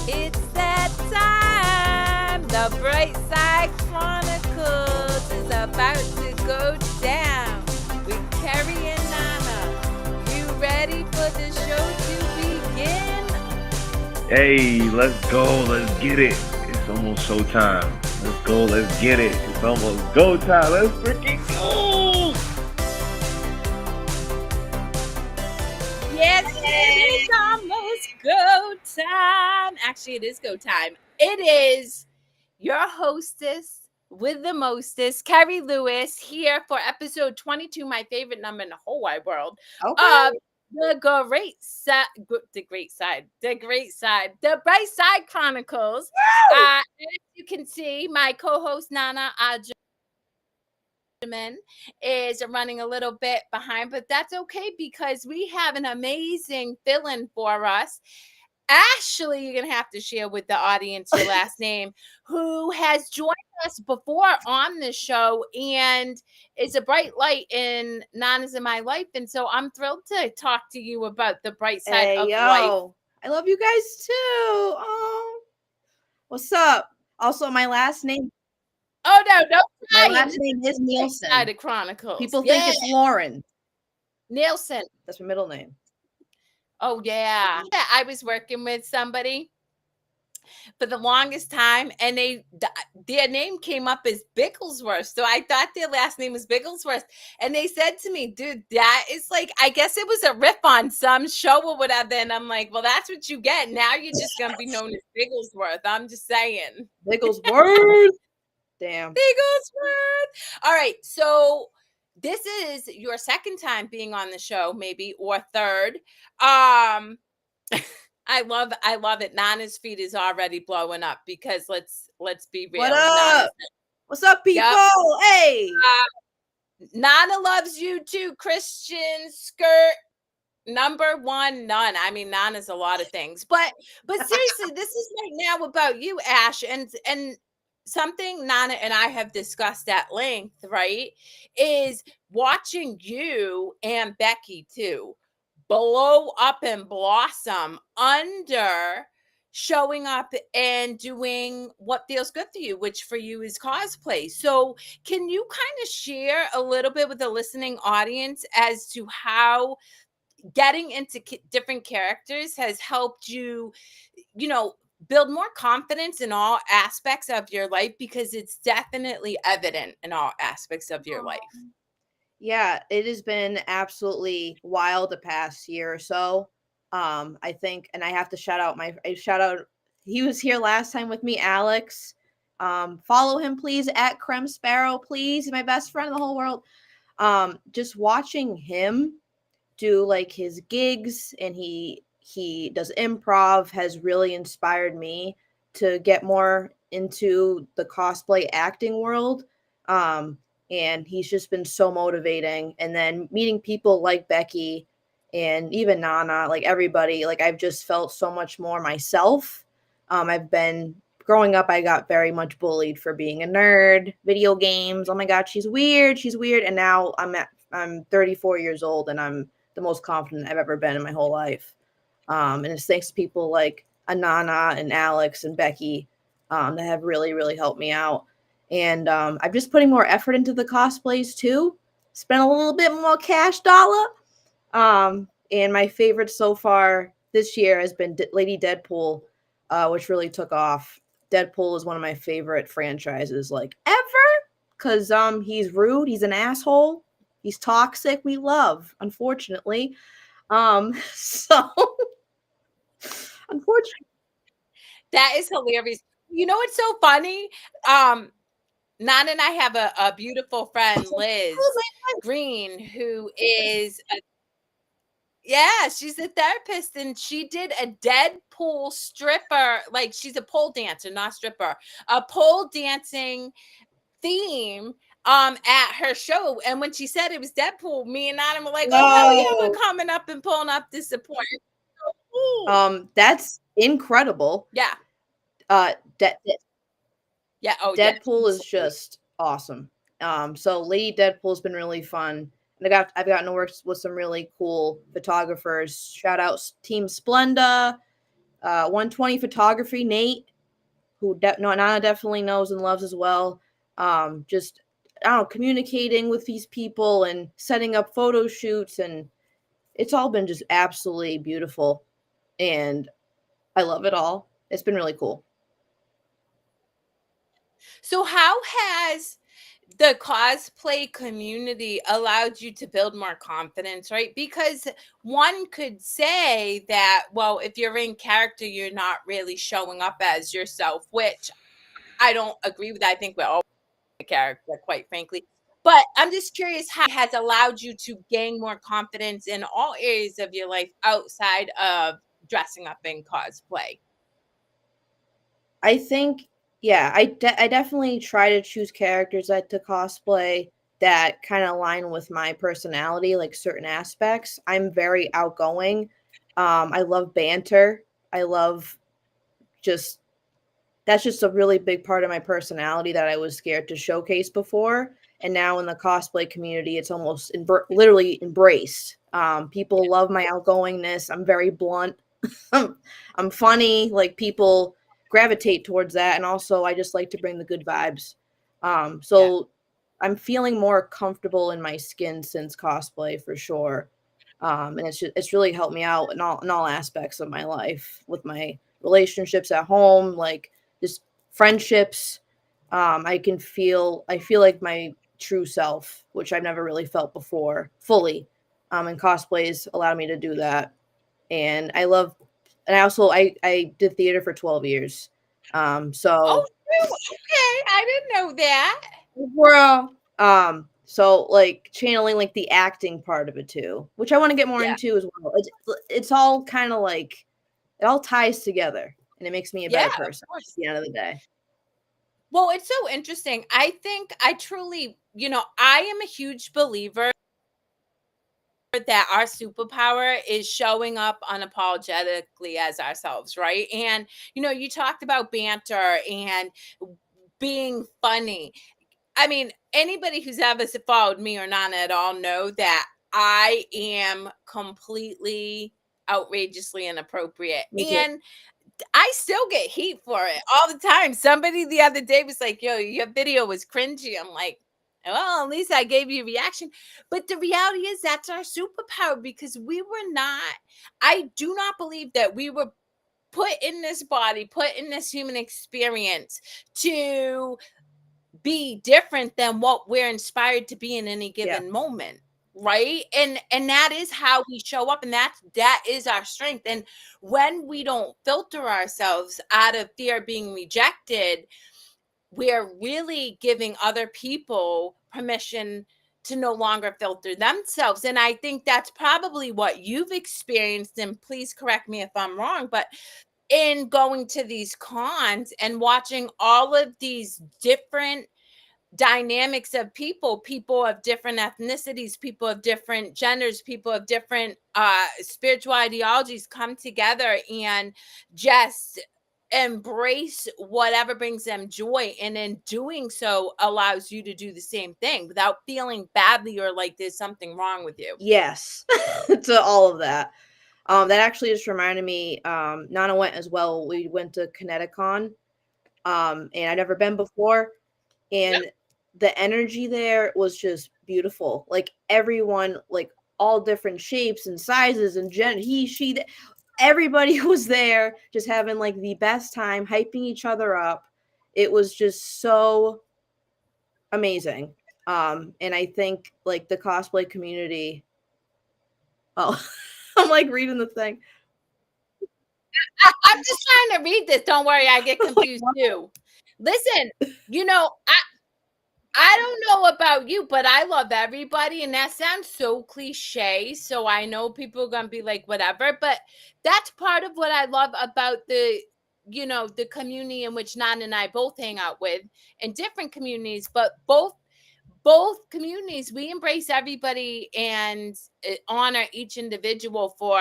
It's that time. The Brightside Chronicles is about to go down with Kerry and Nana. You ready for the show to begin? Hey, let's go. Let's get it. It's almost showtime. Let's go. Let's get it. It's almost go time. Let's freaking go. Yes, it is almost go time. Actually, it is go time. It is your hostess with the mostest, Kerry Lewis, here for episode 22, my favorite number in the whole wide world. Okay. The Great Side, the Bright Side Chronicles. As you can see, my co-host Nana is running a little bit behind, but that's okay because we have an amazing fill-in for us. Ashley, you're gonna have to share with the audience your last name, who has joined us before on this show and is a bright light in Nana's in my life. And so I'm thrilled to talk to you about the bright side of life. I love you guys too. Oh, what's up? Also, my last name. Oh no, My last name is Side Nielsen. of Chronicles. People think it's Lauren. Nielsen. That's my middle name. Oh yeah. I was working with somebody for the longest time, and their name came up as Bigglesworth. So I thought their last name was Bigglesworth. And they said to me, dude, that is like, I guess it was a riff on some show or whatever. And I'm like, well, that's what you get. Now you're just gonna be known as Bigglesworth. I'm just saying. Bigglesworth. Damn. Bigglesworth. All right. So this is your second time being on the show, maybe, or third. I love it. Nana's feed is already blowing up because let's be real. What up? What's up, people? Yep. Hey. Nana loves you too. Christian skirt number one, none. I mean, Nana's a lot of things, but seriously, this is right now about you, Ash, and something Nana and I have discussed at length, right? Is watching you and Becky too blow up and blossom under showing up and doing what feels good for you, which for you is cosplay. So can you kind of share a little bit with the listening audience as to how getting into different characters has helped you, build more confidence in all aspects of your life, because it's definitely evident in all aspects of your life. Yeah, it has been absolutely wild the past year or so. I think, and I have to shout out, he was here last time with me, Alex. Follow him, please, at Creme Sparrow, please. He's my best friend in the whole world. Just watching him do like his gigs, and he does improv, has really inspired me to get more into the cosplay acting world. And he's just been so motivating. And then meeting people like Becky and even Nana, like everybody, like I've just felt so much more myself. I've been growing up, I got very much bullied for being a nerd, video games. Oh my God, she's weird. And now I'm 34 years old and I'm the most confident I've ever been in my whole life. And it's thanks to people like Anana and Alex and Becky that have really, really helped me out. And I'm just putting more effort into the cosplays too. Spent a little bit more cash dollar. And my favorite so far this year has been Lady Deadpool, which really took off. Deadpool is one of my favorite franchises, like ever, because he's rude, he's an asshole, he's toxic. We love, unfortunately. So unfortunately, that is hilarious. You know, it's so funny. Nana and I have a beautiful friend, Liz Green, who is she's a therapist, and she did a Deadpool stripper, like she's a pole dancer, not stripper, a pole dancing theme at her show. And when she said it was Deadpool, me and Nana were like, oh yeah, we're coming up and pulling up to support. That's incredible. Yeah. Deadpool is just awesome. So Lady Deadpool's been really fun. And I've gotten to work with some really cool photographers. Shout out Team Splenda, 120 photography, Nate, who Nana definitely knows and loves as well. Just I don't know, communicating with these people and setting up photo shoots, and it's all been just absolutely beautiful, and I love it all. It's been really cool. So how has the cosplay community allowed you to build more confidence, right? Because one could say that, well, if you're in character, you're not really showing up as yourself, which I don't agree with. I think we're all a character, quite frankly. But I'm just curious how it has allowed you to gain more confidence in all areas of your life outside of dressing up in cosplay. I think, yeah, I definitely try to choose characters to cosplay that kind of align with my personality, like certain aspects. I'm very outgoing. I love banter. I love just that's just a really big part of my personality that I was scared to showcase before. And now in the cosplay community, it's almost literally embraced. People love my outgoingness. I'm very blunt. I'm funny. Like people gravitate towards that, and also I just like to bring the good vibes. Yeah. So I'm feeling more comfortable in my skin since cosplay for sure. And it's really helped me out in all aspects of my life with my relationships at home, like just friendships. I feel like my true self, which I've never really felt before fully. And cosplays allowed me to do that. And I love, and I also I did theater for 12 years. Oh, So true. Okay. I didn't know that. Bro. So like channeling like the acting part of it too, which I want to get more Yeah. into as well. It's all kind of like it all ties together and it makes me a Yeah, better of person at course. the end of the day. Well, it's so interesting. I think I truly, I am a huge believer that our superpower is showing up unapologetically as ourselves, right? And, you talked about banter and being funny. I mean, anybody who's ever followed me or Nana at all know that I am completely outrageously inappropriate. Me too. And I still get heat for it all the time. Somebody the other day was like, "Yo, your video was cringy." I'm like, "Well, at least I gave you a reaction." But the reality is that's our superpower because we were not I do not believe that we were put in this body, put in this human experience to be different than what we're inspired to be in any Yeah. given moment, right? And that is how we show up, and that is our strength. And when we don't filter ourselves out of fear of being rejected, we're really giving other people permission to no longer filter themselves. And I think that's probably what you've experienced, and please correct me if I'm wrong, but in going to these cons and watching all of these different dynamics of people of different ethnicities, people of different genders, people of different spiritual ideologies come together and just embrace whatever brings them joy, and in doing so allows you to do the same thing without feeling badly or like there's something wrong with you. Yes. To all of that. That actually just reminded me, Nana went as well. We went to Kineticon. And I'd never been before. Yep. And the energy there was just beautiful. Like everyone, like all different shapes and sizes and he, she, everybody was there just having like the best time, hyping each other up. It was just so amazing. And I think like the cosplay community. Oh, I'm like reading the thing. I'm just trying to read this. Don't worry, I get Like, confused too. Listen, I don't know about you, but I love everybody, and that sounds so cliche. So I know people are gonna be like, whatever, but that's part of what I love about the community in which Nan and I both hang out with, in different communities, but both communities, we embrace everybody and honor each individual for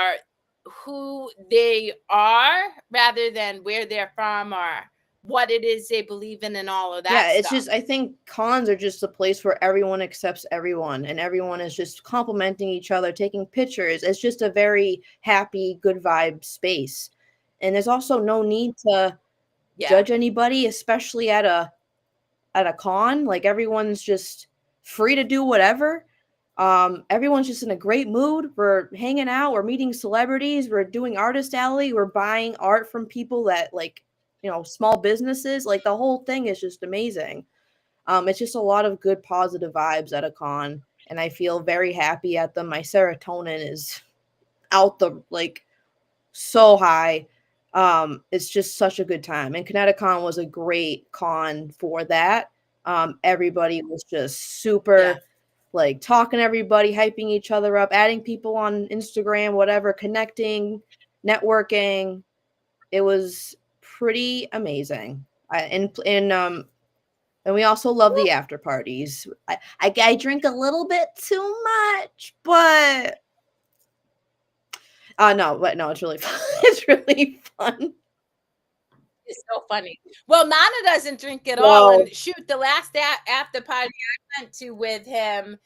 who they are rather than where they're from or what it is they believe in and all of yeah, that it's stuff. just I think cons are just a place where everyone accepts everyone and everyone is just complimenting each other, taking pictures. It's just a very happy, good vibe space. And there's also no need to Yeah. judge anybody, especially at a con. Like everyone's just free to do whatever. Everyone's just in a great mood. We're hanging out, we're meeting celebrities, we're doing artist alley, we're buying art from people that like, small businesses. Like the whole thing is just amazing. It's just a lot of good positive vibes at a con, and I feel very happy at them. My serotonin is out the like so high. It's just such a good time. And Kineticon was a great con for that. Everybody was just Yeah. super like talking to everybody, hyping each other up, adding people on Instagram, whatever, connecting, networking. It was pretty amazing. And we also love the after parties. I drink a little bit too much, but no, it's really fun. It's really fun. It's so funny. Well, Nana doesn't drink at all, No. and shoot, the last after party I went to with him,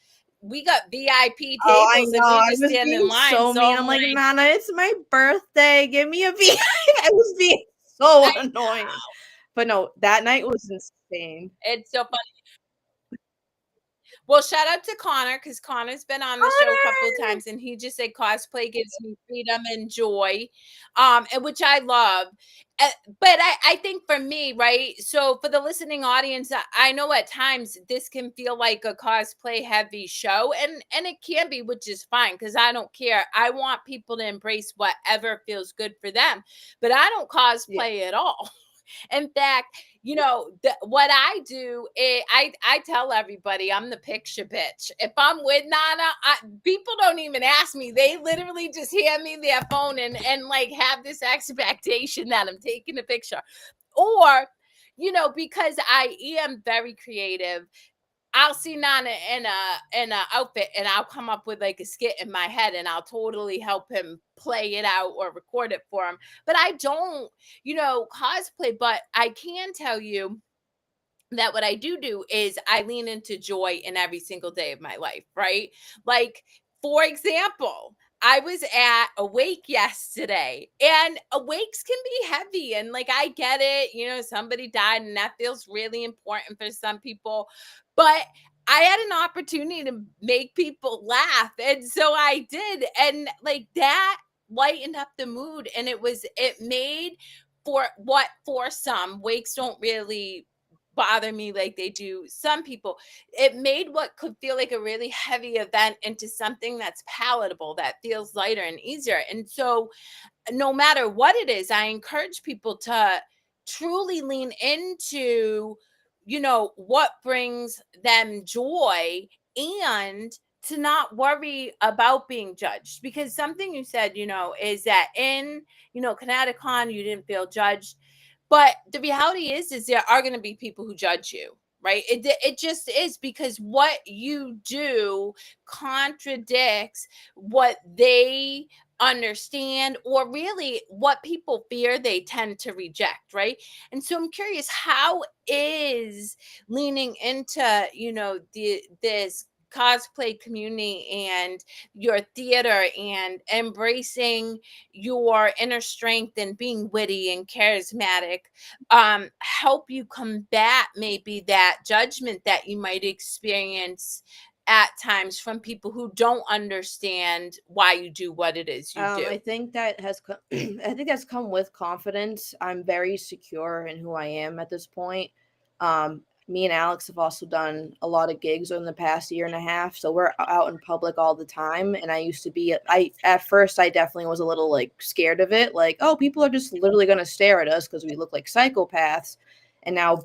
we got VIP Oh, I tables know. and we I just was stand in being line. so So mean. I'm I'm like, like, Nana, it's my birthday. Give me a V. I was being so I annoying. But no, that night was insane. it's so funny. Well, shout out to Connor because Connor's been on the show a couple of Connor! times, and he just said cosplay gives me freedom and joy, and which I love. But I think for me, right? So for the listening audience, I know at times this can feel like a cosplay heavy show, and it can be, which is fine because I don't care. I want people to embrace whatever feels good for them, but I don't Yeah. cosplay at all. In fact, what I do is I tell everybody I'm the picture bitch. If I'm with Nana, people don't even ask me. They literally just hand me their phone and like have this expectation that I'm taking a picture. Or, because I am very creative, I'll see Nana in a outfit and I'll come up with like a skit in my head and I'll totally help him play it out or record it for him. But I don't, cosplay, but I can tell you that what I do is I lean into joy in every single day of my life, right? Like, for example, I was at a wake yesterday, and awakes can be heavy. And like, I get it, somebody died, and that feels really important for some people. But I had an opportunity to make people laugh. And so I did. And like, that lightened up the mood. And it made for some wakes don't really bother me like they do some people. It made what could feel like a really heavy event into something that's palatable, that feels lighter and easier. And so no matter what it is, I encourage people to truly lean into, what brings them joy, and to not worry about being judged. Because something you said, is that in, Connecticut, you didn't feel judged. But the reality is there are going to be people who judge you, right? It just is, because what you do contradicts what they understand, or really what people fear they tend to reject, right? And so I'm curious, how is leaning into, this cosplay community and your theater and embracing your inner strength and being witty and charismatic, help you combat maybe that judgment that you might experience at times from people who don't understand why you do what it is you do? I think that has I think that's come with confidence. I'm very secure in who I am at this point. Me and Alex have also done a lot of gigs in the past year and a half, so we're out in public all the time. And I used to be, I at first I definitely was a little like scared of it, like, oh, people are just literally going to stare at us because we look like psychopaths. And now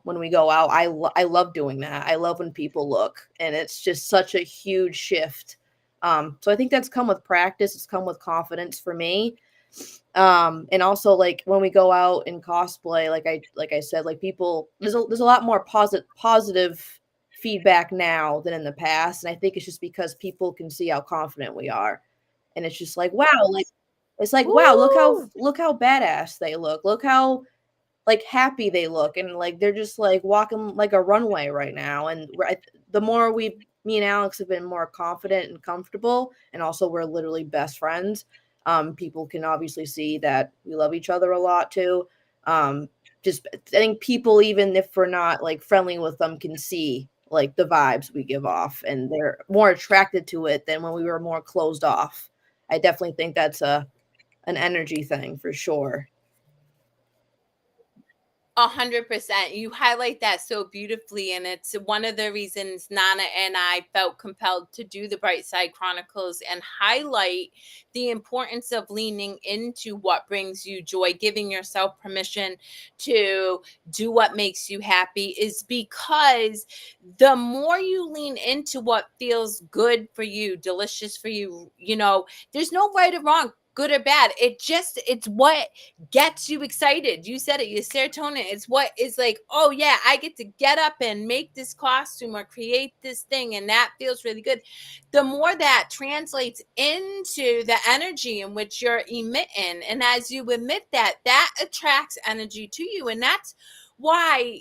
when we go out, I love doing that. I love when people look, and it's just such a huge shift. So I think that's come with practice. It's come with confidence for me. And also like when we go out in cosplay, like I said, like people, there's a lot more positive feedback now than in the past, and I think it's just because people can see how confident we are, and it's just like wow, like it's like wow, Ooh. look how badass they look how like happy they look, and like they're just like walking like a runway right now. And the more me and Alex have been more confident and comfortable, and also we're literally best friends. People can obviously see that we love each other a lot too. Just I think people, even if we're not like friendly with them, can see like the vibes we give off, and they're more attracted to it than when we were more closed off. I definitely think that's an energy thing for sure. 100%. You highlight that so beautifully. And it's one of the reasons Nana and I felt compelled to do the Brightside Chronicles and highlight the importance of leaning into what brings you joy, giving yourself permission to do what makes you happy, is because the more you lean into what feels good for you, delicious for you, there's no right or wrong, good or bad. It's what gets you excited. You said it, your serotonin. It's what is like, oh yeah, I get to get up and make this costume or create this thing, and that feels really good. The more that translates into the energy in which you're emitting, and as you emit that, that attracts energy to you. And that's why,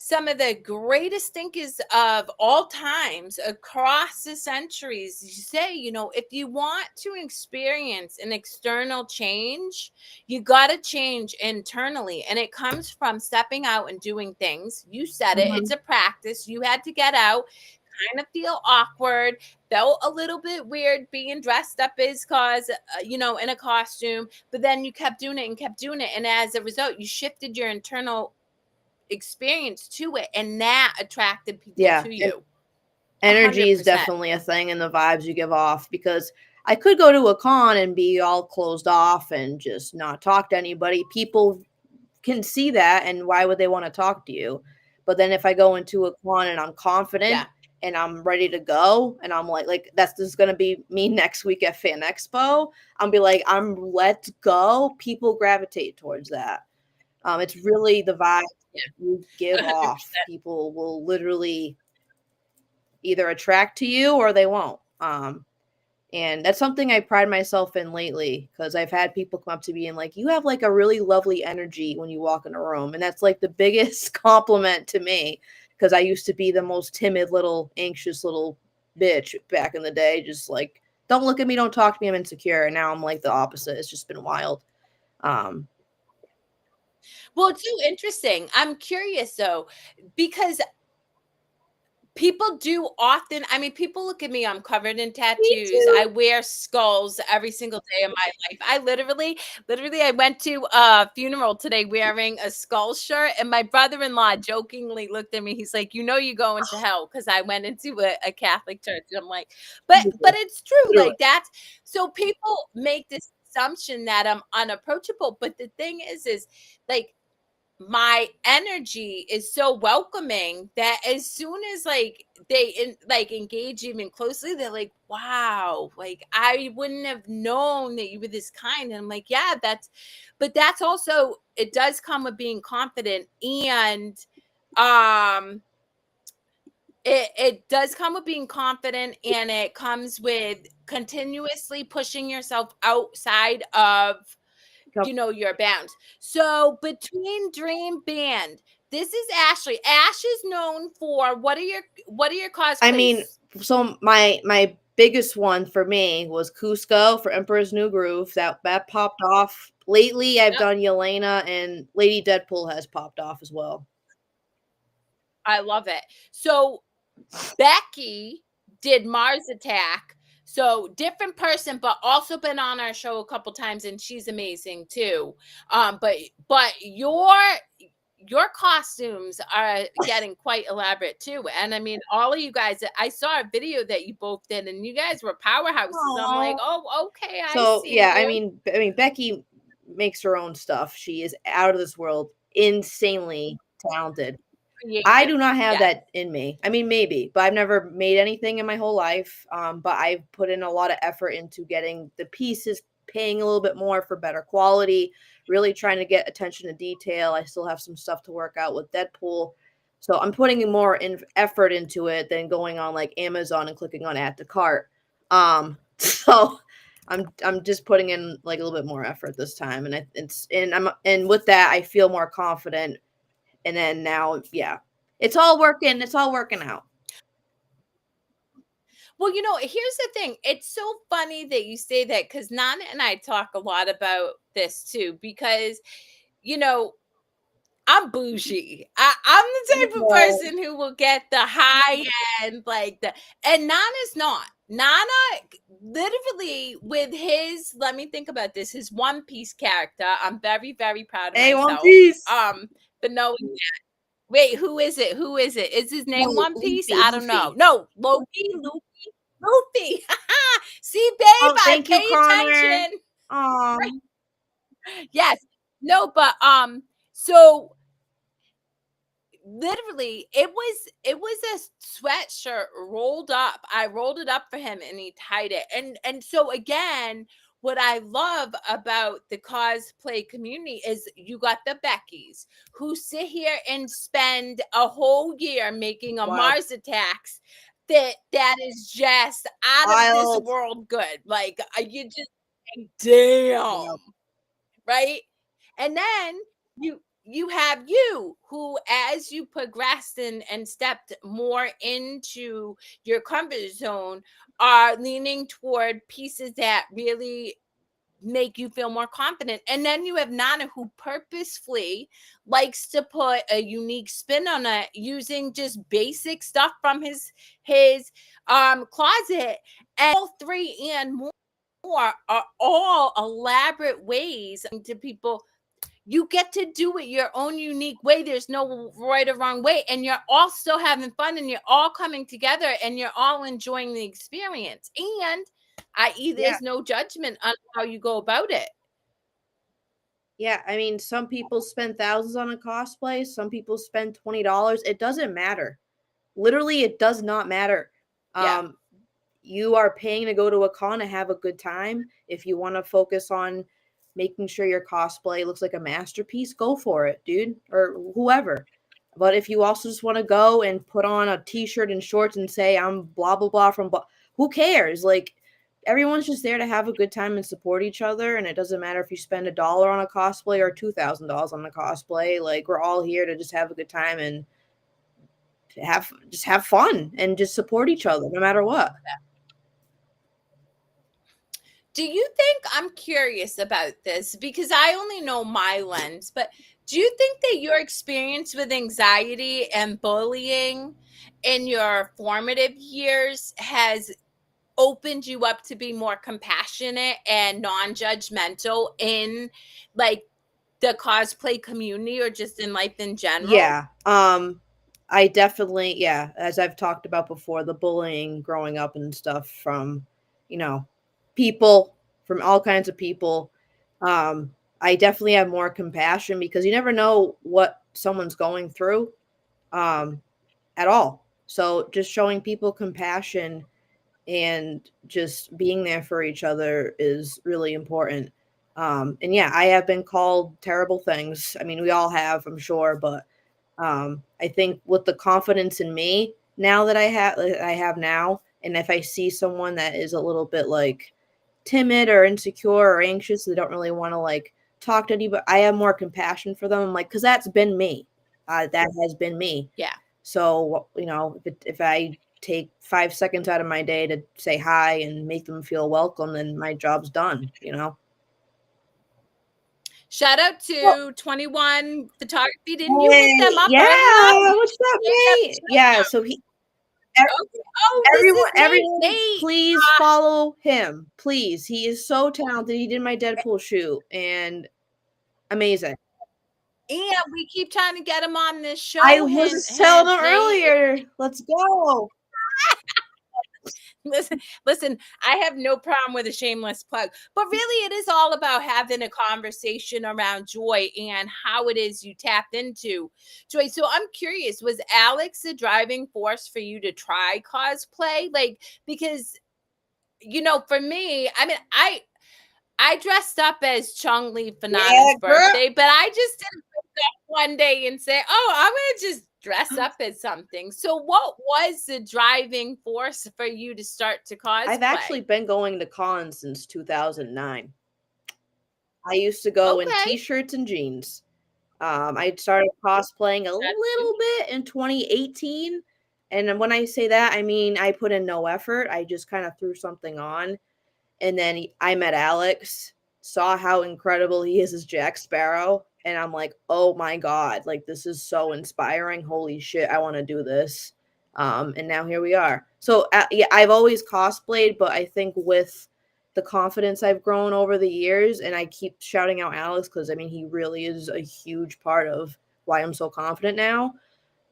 some of the greatest thinkers of all times across the centuries say, if you want to experience an external change, you got to change internally. And it comes from stepping out and doing things. You said it, it's Mhm. a practice. You had to get out, kind of feel awkward, felt a little bit weird being dressed up as cause, in a costume, but then you kept doing it and kept doing it. And as a result, you shifted your internal experience to it, and that attracted people Yeah, to and you. energy is 100%. definitely a thing in the vibes you give off, because I could go to a con and be all closed off and just not talk to anybody. People can see that, and why would they want to talk to you? But then if I go into a con and I'm confident Yeah. and I'm ready to go, and I'm like that's this is gonna be me next week at Fan Expo. I'll be like, I'm let's go. People gravitate towards that. It's really the vibe Yeah. you give off. 100%. People will literally either attract to you or they won't. And that's something I pride myself in lately, because I've had people come up to me and like, you have like a really lovely energy when you walk in a room. And that's like the biggest compliment to me, because I used to be the most timid little anxious little bitch back in the day. Just like, don't look at me, don't talk to me, I'm insecure. And now I'm like the opposite. It's just been wild. Um, Well, it's so interesting. I'm curious though, because people do often, I mean, people look at me, I'm covered in Me tattoos. I too. wear skulls every single day of my life. I literally, I went to a funeral today wearing a skull shirt, and my brother-in-law jokingly looked at me. He's like, you're going to hell, because I went into a Catholic church. And I'm like, but it's true. Literally. Like that's so people make this assumption that I'm unapproachable. But the thing is like my energy is so welcoming that as soon as like like engage even closely, they're like, wow, like I wouldn't have known that you were this kind. And I'm like, yeah, but that's also, it does come with being confident. And um it does come with being confident, and it comes with continuously pushing yourself outside of your bounds. So between Dream Band, this is Ashley. Ash is known for, what are your I mean, cosplays? so my biggest one for me was Cusco for Emperor's New Groove. That popped off. Lately, I've Yep, done Yelena, and Lady Deadpool has popped off as well. I love it. So Becky did Mars Attack. So different person, but also been on our show a couple times, and she's amazing too. But your costumes are getting quite elaborate too. And I mean, all of you guys, I saw a video that you both did, and you guys were powerhouses. I'm like, Aw. oh, okay, I So see yeah, I you. mean, I mean, Becky makes her own stuff. She is out of this world, insanely talented. I Creative. do not have Yeah. that in me. I mean, maybe, but I've never made anything in my whole life. But I've put in a lot of effort into getting the pieces, paying a little bit more for better quality, really trying to get attention to detail. I still have some stuff to work out with Deadpool. So I'm putting more effort into it than going on like Amazon and clicking on add to cart. So I'm just putting in like a little bit more effort this time, and and with that I feel more confident. And then now, yeah, it's all working out. Well, here's the thing. It's so funny that you say that because Nana and I talk a lot about this too, because, you know, I'm bougie. I'm the type of No. person who will get the high end, like and Nana's not. Nana literally with his, let me think about this, his One Piece character. I'm very, very proud of Hey, One myself. Piece. For knowing that. Wait, who is it? Who is it? Is his name No, One Piece? Luffy, I don't know. Luffy. No, Loopy. See, babe, Oh, I thank you, pay Connor. attention. Um, Yes. No, but so literally it was a sweatshirt rolled up. I rolled it up for him and he tied it. And so again, what I love about the cosplay community is you got the Beckys who sit here and spend a whole year making a wild, Mars Attacks that is just out of this wild, world good. Like you just like, damn, wild. right? And then you have you who, as you progressed and stepped more into your comfort zone, are leaning toward pieces that really make you feel more confident. And then you have Nana who purposefully likes to put a unique spin on it using just basic stuff from his closet. And all three and more are all elaborate ways to people. You get to do it your own unique way. There's no right or wrong way. And you're all still having fun and you're all coming together and you're all enjoying the experience. And i.e., Yeah, there's no judgment on how you go about it. yeah. I mean, some people spend thousands on a cosplay. Some people spend $20. It doesn't matter. Literally, it does not matter. Yeah. Um, you are paying to go to a con to have a good time. If you want to focus on making sure your cosplay looks like a masterpiece, go for it, dude, or whoever. But if you also just want to go and put on a t-shirt and shorts and say I'm blah blah blah from who cares? Like everyone's just there to have a good time and support each other, and it doesn't matter if you spend $1 on a cosplay or $2,000 on a cosplay. Like we're all here to just have a good time and have fun and just support each other no matter what. Do you think, I'm curious about this because I only know my lens, but do you think that your experience with anxiety and bullying in your formative years has opened you up to be more compassionate and non-judgmental in like the cosplay community or just in life in general? Yeah. I definitely, yeah, as I've talked about before, the bullying growing up and stuff from, you know, people from all kinds of people. I definitely have more compassion because you never know what someone's going through at all. So just showing people compassion and just being there for each other is really important. And yeah, I have been called terrible things. I mean, we all have, I'm sure, but I think with the confidence in me now that I have now, and if I see someone that is a little bit like timid or insecure or anxious, they don't really want to like talk to anybody, I have more compassion for them. I'm like, because that's been me. That has been me. Yeah. So if I take 5 seconds out of my day to say hi and make them feel welcome, then my job's done. Shout out Well, to 21 Photography. Didn't you hit hey, them up earlier? yeah, what's up, Gave them a mate? Yeah, so he okay. Oh, this is Nate. everyone, Nate. please follow him. Please. He is so talented. He did my Deadpool shoot and amazing. And we keep trying to get him on this I show. was Hint, just telling hint, him Nate. earlier. Let's go. Listen, I have no problem with a shameless plug, but really it is all about having a conversation around joy and how it is you tapped into joy. So I'm curious, was Alex the driving force for you to try cosplay? Like, because for me, I mean, I dressed up as Chung Li for Yeah, Nana's girl. birthday, but I just didn't wake up one day and say, "Oh, I'm gonna just dress up as something." So, what was the driving force for you to start to I've actually cosplay? been going to cons since 2009. I used to go in Okay, t-shirts and jeans. I started cosplaying a that's cute. little bit in 2018, And when I say that, I mean I put in no effort. I just kind of threw something on, and then I met Alex, saw how incredible he is as Jack Sparrow, and I'm like, oh my god, like this is so inspiring. Holy shit, I want to do this. And now here we are. So yeah, I've always cosplayed, but I think with the confidence I've grown over the years, and I keep shouting out Alex because I mean he really is a huge part of why I'm so confident now.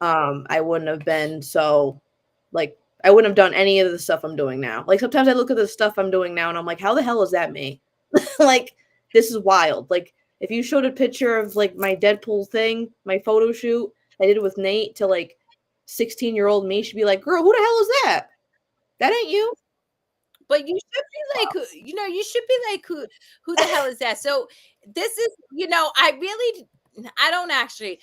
I wouldn't have been so like I wouldn't have done any of the stuff I'm doing now. Like sometimes I look at the stuff I'm doing now and I'm like, how the hell is that me? Like this is wild. Like if you showed a picture of like my Deadpool thing, my photo shoot I did it with Nate to like 16-year-old me, she'd be like, girl, who the hell is that? That ain't you. But you should be like, you should be like, who the hell is that? So this is, I don't actually.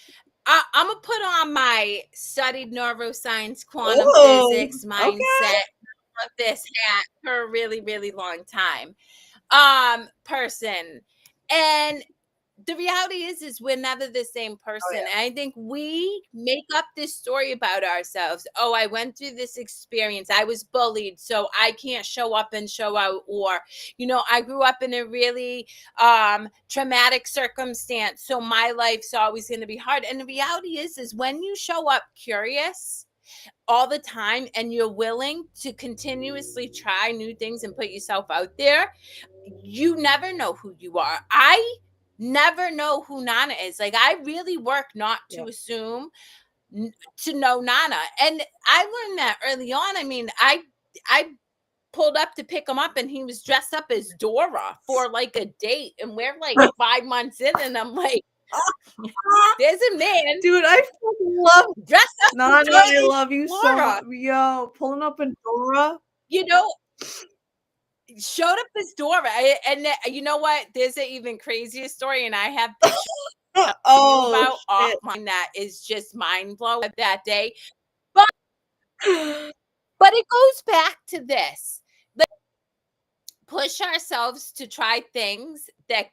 I'm gonna put on my studied neuroscience, quantum Oh, physics, okay. mindset of this hat for a really, really long time, person, and the reality is we're never the same person. Yeah. And I think we make up this story about ourselves. Oh, I went through this experience. I was bullied, so I can't show up and show out. Or, I grew up in a really traumatic circumstance, so my life's always going to be hard. And the reality is when you show up curious all the time and you're willing to continuously try new things and put yourself out there, you never know who you are. I never know who Nana is. Like I really work not to assume to know Nana. And I learned that early on. I mean, I pulled up to pick him up and he was dressed up as Dora for like a date, and we're like 5 months in and I'm like, there's a man, dude, I fucking love dressed up Nana, I love you Dora. so much. Yo, pulling up in Dora. Showed up as Dora. And you know what? There's an even crazier story, and I have pictures about offline that is just mind blowing that day. But it goes back to this. Like, push ourselves to try things that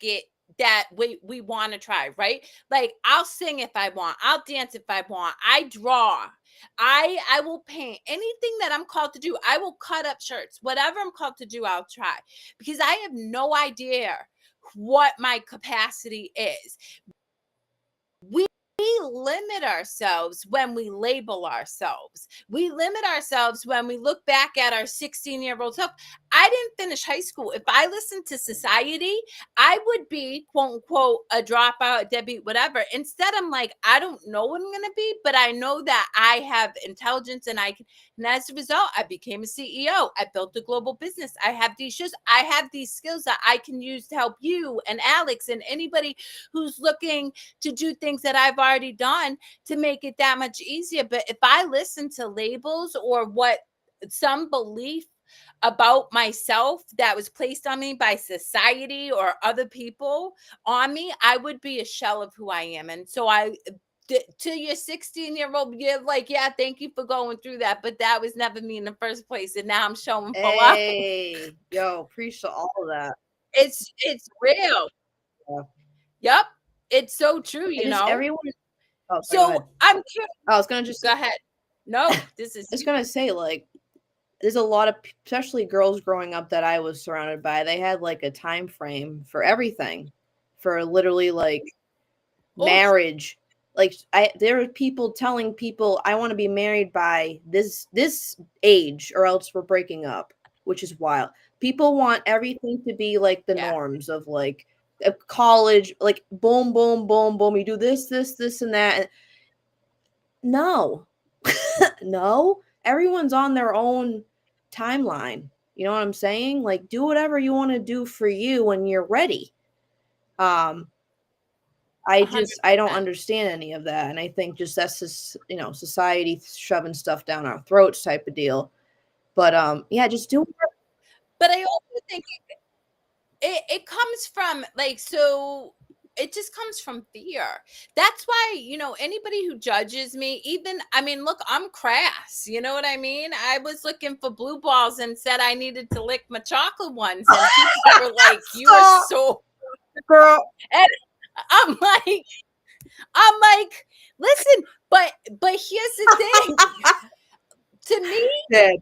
we want to try, right? Like I'll sing if I want, I'll dance if I want, I draw, I will paint, anything that I'm called to do. I will cut up shirts, whatever I'm called to do, I'll try, because I have no idea what my capacity is. We limit ourselves when we label ourselves. We limit ourselves when we look back at our 16-year-old self. I didn't finish high school. If I listened to society, I would be, quote unquote, a dropout, a deadbeat, whatever. Instead, I'm like, I don't know what I'm going to be, but I know that I have intelligence and and as a result, I became a CEO. I built a global business. I have these shows. I have these skills that I can use to help you and Alex and anybody who's looking to do things that I've already done to make it that much easier. But if I listen to labels or what some belief about myself that was placed on me by society or other people on me, I would be a shell of who I am. And so to your 16-year-old, you're like, yeah, thank you for going through that, but that was never me in the first place, and now I'm showing full up. Hey, yo, appreciate all of that. It's real. Yeah. Yep, it's so true. Everyone. Oh, so I'm curious. I was gonna just go ahead. No, this is. I was gonna say, like, there's a lot of, especially girls growing up that I was surrounded by. They had like a time frame for everything, for literally like marriage. Like there were people telling people, I want to be married by this age or else we're breaking up, which is wild. People want everything to be like the norms of like a college, like boom, boom, boom, boom. You do this, and that. No, no, everyone's on their own timeline. You know what I'm saying? Like do whatever you want to do for you when you're ready. I 100%. don't understand any of that. And I think just that's just, society shoving stuff down our throats type of deal. But yeah, just do it. But I also think it comes from like, so it just comes from fear. That's why, anybody who judges me, even, I mean, look, I'm crass. You know what I mean? I was looking for blue balls and said I needed to lick my chocolate ones. And people were like, you are so girl. And I'm like, listen, but here's the thing. To me, Good.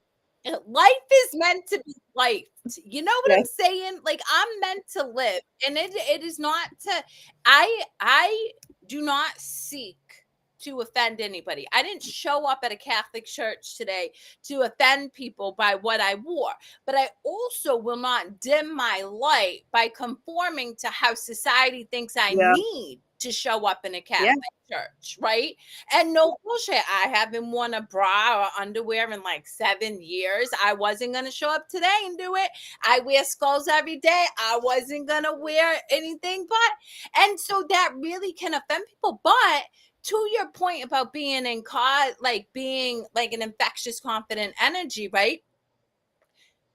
life is meant to be lived. You know what Yeah. I'm saying? Like, I'm meant to live, and it is not to. I do not seek to offend anybody. I didn't show up at a Catholic church today to offend people by what I wore, but I also will not dim my light by conforming to how society thinks I Yeah. need to show up in a Yeah. Catholic church, right? And no bullshit. I haven't worn a bra or underwear in like 7 years. I wasn't going to show up today and do it. I wear skulls every day. I wasn't going to wear anything but. And so that really can offend people. But to your point about being in cause, like being like an infectious, confident energy, right?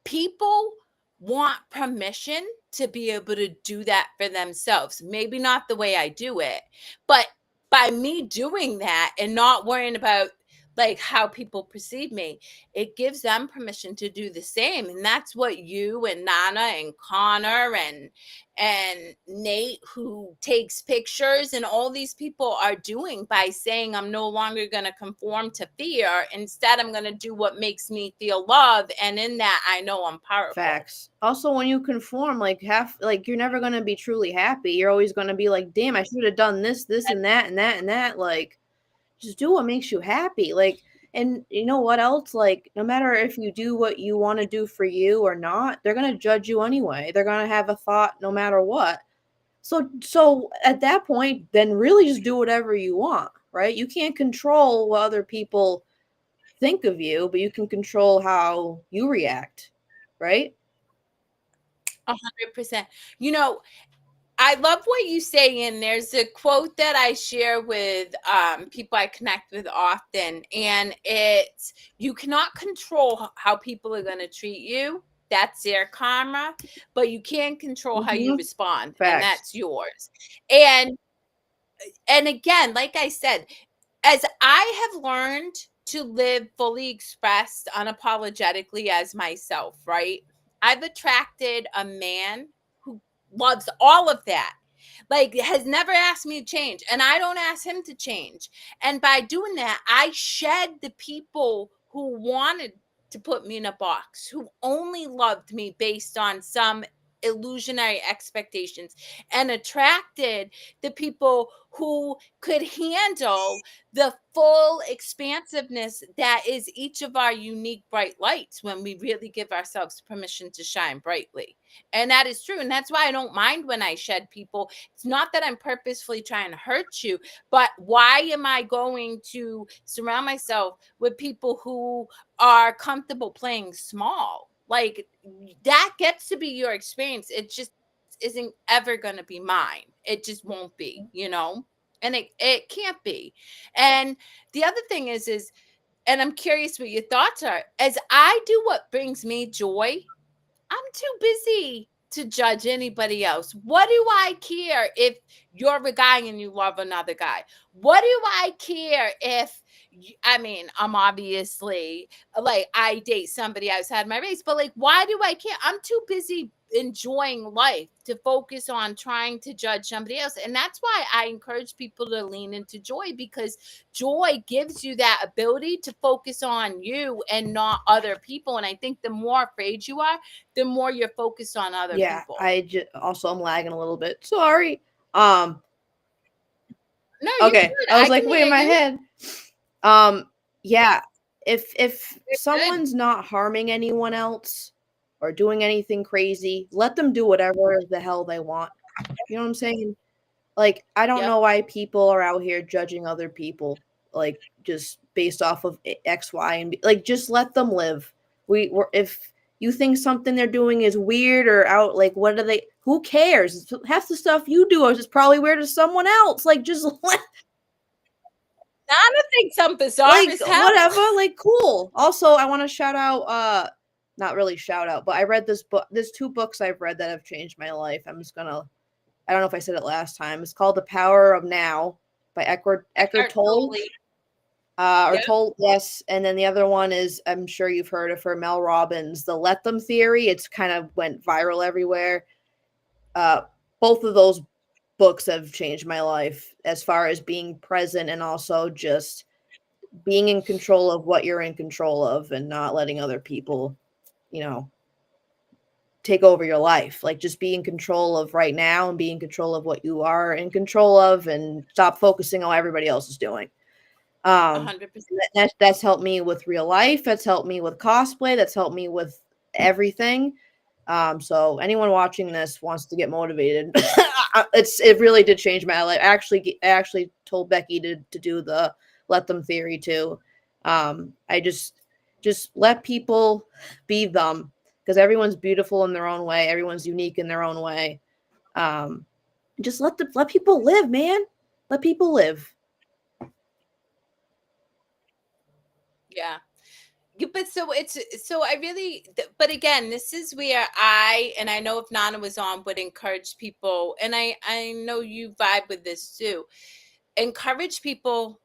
People want permission to be able to do that for themselves. Maybe not the way I do it, but by me doing that and not worrying about like how people perceive me, it gives them permission to do the same. And that's what you and Nana and Connor and Nate, who takes pictures, and all these people are doing by saying, I'm no longer going to conform to fear. Instead, I'm going to do what makes me feel love. And in that, I know I'm powerful. Facts. Also, when you conform, like you're never gonna be truly happy. You're always gonna be like, damn, I should have done this, and that, and that, and that. Like, just do what makes you happy. Like, and you know what else? Like, no matter if you do what you want to do for you or not, they're gonna judge you anyway. They're gonna have a thought no matter what. So at that point, then really just do whatever you want, right? You can't control what other people think of you, but you can control how you react, right? 100%. You know, I love what you say, and there's a quote that I share with people I connect with often, and it's, you cannot control how people are going to treat you. That's their karma, but you can control how you Mm-hmm. respond, and Facts. that's yours. And again, like I said, as I have learned to live fully expressed unapologetically as myself, right? I've attracted a man who loves all of that. Like, has never asked me to change, and I don't ask him to change. And by doing that, I shed the people who wanted to put me in a box, who only loved me based on some illusionary expectations, and attracted the people who could handle the full expansiveness that is each of our unique bright lights when we really give ourselves permission to shine brightly. And that is true. And that's why I don't mind when I shed people. It's not that I'm purposefully trying to hurt you, but why am I going to surround myself with people who are comfortable playing small? Like, that gets to be your experience. It just isn't ever going to be mine. It just won't be, you know? And it can't be. And the other thing is, and I'm curious what your thoughts are, as I do what brings me joy, I'm too busy to judge anybody else. What do I care if you're a guy and you love another guy? What do I care if, I mean, I'm obviously like, I date somebody outside my race, but like, why do I care? I'm too busy enjoying life to focus on trying to judge somebody else. And that's why I encourage people to lean into joy, because joy gives you that ability to focus on you and not other people. And I think the more afraid you are, the more you're focused on other Yeah, people. I just also I'm lagging a little bit. Sorry. Um, No, you're okay. good. I was I like, can wait, in hear my you. head. Yeah. If You're good. someone's not harming anyone else or doing anything crazy, let them do whatever the hell they want. You know what I'm saying? Like, I don't Yep. know why people are out here judging other people, like just based off of X, Y, and B. Like, just let them live. We're if you think something they're doing is weird or out, like, what are they? Who cares? Half the stuff you do is probably weird to someone else. Like, just Nana thinks I'm bizarre like as hell. whatever. Like, cool. Also, I want to shout out. Not really shout out, but I read this book. There's two books I've read that have changed my life. I'm just gonna. I don't know if I said it last time. It's called The Power of Now by Eckhart Tolle. Totally. Or Yep. Tolle, yes. And then the other one is, I'm sure you've heard of her, Mel Robbins, The Let Them Theory. It's kind of went viral everywhere. Uh, both of those books have changed my life as far as being present and also just being in control of what you're in control of and not letting other people, take over your life. Like, just be in control of right now and be in control of what you are in control of, and stop focusing on what everybody else is doing. 100%. That's helped me with real life. That's helped me with cosplay. That's helped me with everything. So anyone watching this wants to get motivated. It really did change my life. I actually told Becky to do the let them theory too. I just let people be them, because everyone's beautiful in their own way. Everyone's unique in their own way. Just let people live, man. Let people live. Yeah. But so I really, but again, this is where and I know if Nana was on, would encourage people, and I know you vibe with this too, encourage people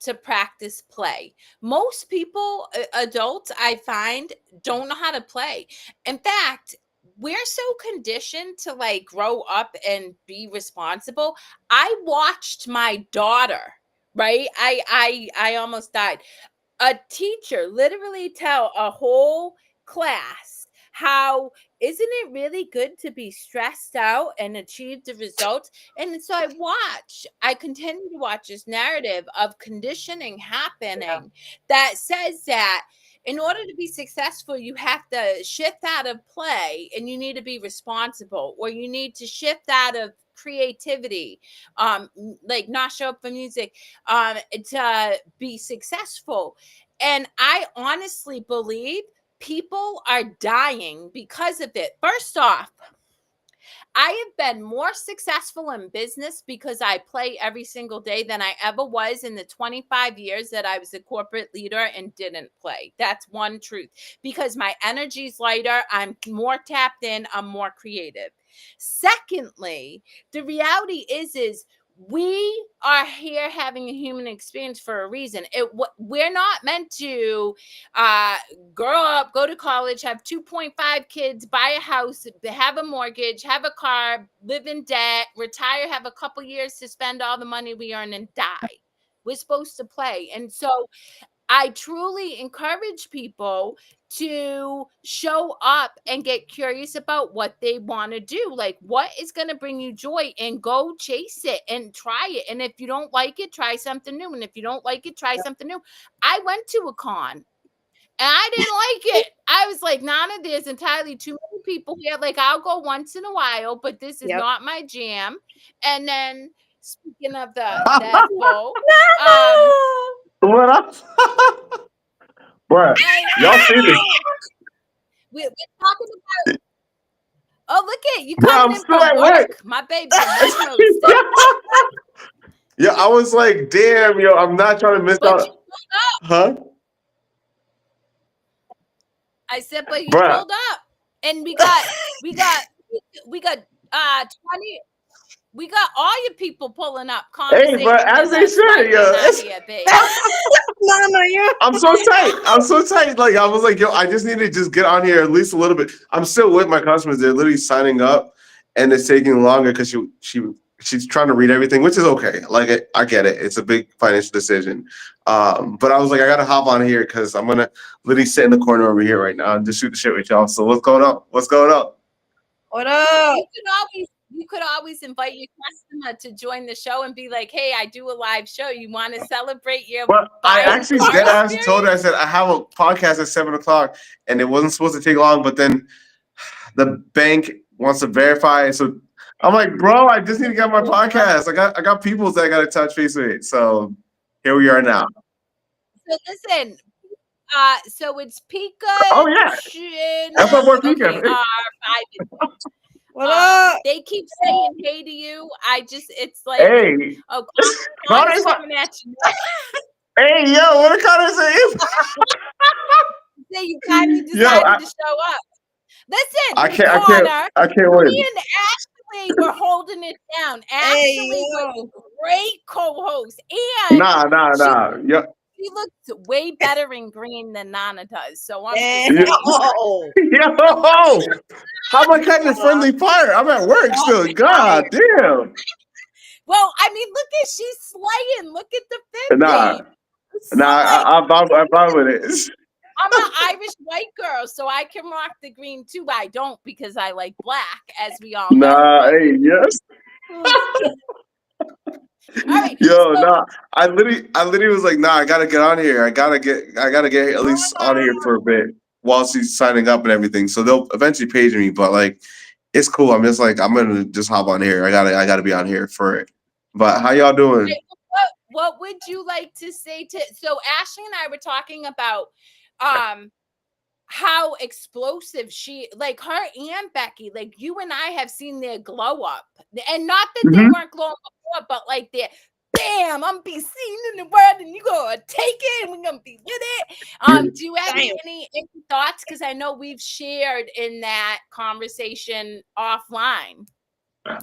to practice play. Most people, adults, I find, don't know how to play. In fact, we're so conditioned to like grow up and be responsible. I watched my daughter, right? I almost died. A teacher literally tell a whole class how isn't it really good to be stressed out and achieve the results. And so I continue to watch this narrative of conditioning happening that says that in order to be successful, you have to shift out of play and you need to be responsible, or you need to shift out of creativity, like not show up for music, to be successful. And I honestly believe people are dying because of it. First off, I have been more successful in business because I play every single day than I ever was in the 25 years that I was a corporate leader and didn't play. That's one truth. Because my energy's lighter, I'm more tapped in, I'm more creative. Secondly, the reality is we are here having a human experience for a reason. We're not meant to grow up, go to college, have 2.5 kids, buy a house, have a mortgage, have a car, live in debt, retire, have a couple years to spend all the money we earn and die. We're supposed to play. And so I truly encourage people to show up and get curious about what they want to do. Like, what is going to bring you joy, and go chase it and try it. And if you don't like it, try something new. And if you don't like it, try something new. I went to a con and I didn't like it. I was like, Nana, there's entirely too many people here. Like, I'll go once in a while, but this is not my jam. And then, speaking of the devil, What up? Bruh, y'all see this? we're talking about. Oh, look at you Bro, coming I'm in still from at work. work. My baby's in work mode still. Yeah, I was like, damn, yo, I'm not trying to miss But you out. Huh? I said, but you Bruh. pulled up, and we got 20. We got all your people pulling up, Hey, bro, conversating as with they us should, while yo. you're not here, babe. Mama, you. I'm so tight. I'm so tight. Like, I was like, yo, I just need to just get on here at least a little bit. I'm still with my customers. They're literally signing up, and it's taking longer because she's trying to read everything, which is okay. Like, I get it. It's a big financial decision. But I was like, I gotta hop on here because I'm gonna literally sit in the corner over here right now and just shoot the shit with y'all. So what's going on? What's going on? What up? You could always invite your customer to join the show and be like, hey, I do a live show. You want to celebrate your Well, I buying actually car dead ass experience? told her, I said, I have a podcast at 7:00 and it wasn't supposed to take long, but then the bank wants to verify it. So I'm like, bro, I just need to get my podcast. I got people that I got to touch base with. So here we are now. So listen, so it's Pika. Oh yeah, that's my boy Pika. Okay, What up? they keep saying hey to you. It's like, Hey, oh, Connor's coming at you. hey, yo, what did Connor say? Say you finally decided to show up. Listen, Connor, I can't win. me and Ashley were holding it down. Ashley was a great co-host, and Nah. Yeah. she looks way better in green than Nana does. So I'm Yo, how am I cutting the friendly fire? I'm at work still. God damn. Well, I mean, look at she's slaying. Look at the fit, Nah. babe. Nah, I'm like, I'm fine with it. I'm an Irish white girl, so I can rock the green too. But I don't because I like black, as we all know. Nah, But hey, yes. all right, Yo, so nah. I literally was like, nah, I gotta get on here. I gotta get at least on here for a bit while she's signing up and everything. So they'll eventually page me, but like, it's cool. I'm just like, I'm gonna just hop on here. I gotta be on here for it. But how y'all doing? okay, what would you like to say to? So Ashley and I were talking about um how explosive she, like her and Becky, like you and I have seen their glow up. And not that they Mhm. weren't glowing before, but like they're bam, I'm be seen in the world and you gonna take it and we're gonna be with it. Do you have Damn. any thoughts? Because I know we've shared in that conversation offline.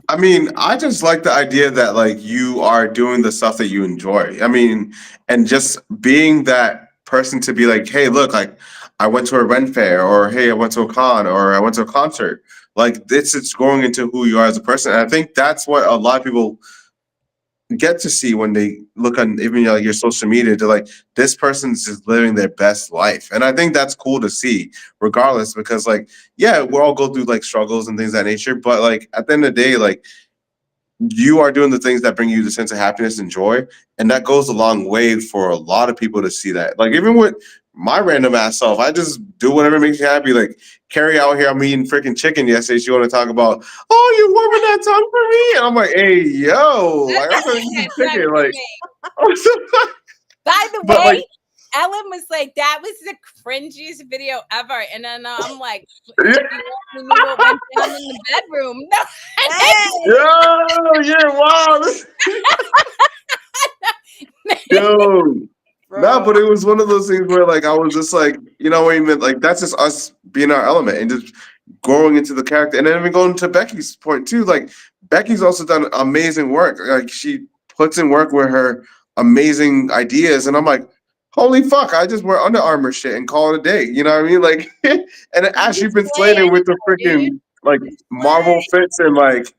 I mean, I just like the idea that like you are doing the stuff that you enjoy. I mean, and just being that person to be like, hey, look, like I went to a Ren fair, or hey, I went to a con, or I went to a concert. Like it's growing into who you are as a person. And I think that's what a lot of people get to see when they look on even like your social media. They're like, this person's just living their best life, and I think that's cool to see, regardless, because like, yeah, we all go through like struggles and things of that nature, but like at the end of the day, like you are doing the things that bring you the sense of happiness and joy. And that goes a long way for a lot of people to see that. Like, even with my random ass self, I just do whatever makes me happy. Like, Carrie out here, I'm eating freaking chicken yesterday. She want to talk about, oh, you warming that tongue for me? And I'm like, hey, yo, like, I'm trying to eat That's right chicken. for Like, me. By the but way, like, Ellen was like, that was the cringiest video ever. And then I'm like, yeah, if you only knew what went down in the bedroom. No, Hey, yo, you're wild. Yo, no, bro. but it was one of those things where like I was just like, you know what I mean? Like that's just us being our element and just growing into the character. And then even going to Becky's point too, like Becky's also done amazing work. Like she puts in work with her amazing ideas, and I'm like, holy fuck, I just wear Under Armour shit and call it a day. You know what I mean? Like, and then Ash, he's you've been slaying it playing, with the dude. freaking like He's Marvel playing. fits and like